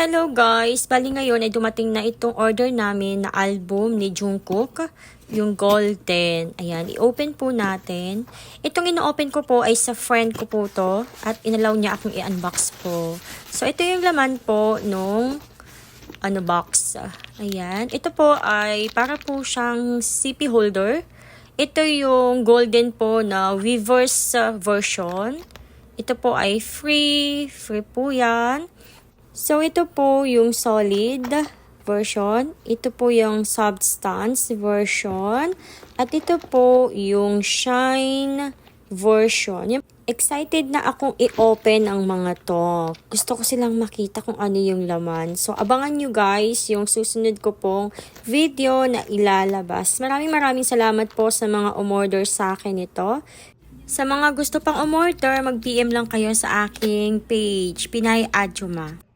Hello guys! Bali ngayon ay dumating na itong order namin na album ni Jungkook, yung Golden. Ayan, i-open po natin. Itong ino-open ko po ay sa friend ko po to at inalaw niya akong i-unbox po. So ito yung laman po nung box. Ayan, ito po ay para po siyang CP holder. Ito yung Golden po na reverse version. Ito po ay free po yan. So, ito po yung solid version. Ito po yung substance version. At ito po yung shine version. Excited na akong i-open ang mga to. Gusto ko silang makita kung ano yung laman. So, abangan nyo guys yung susunod ko pong video na ilalabas. Maraming salamat po sa mga umorder sa akin ito. Sa mga gusto pang umorder, mag-PM lang kayo sa aking page, Pinay Adjuma.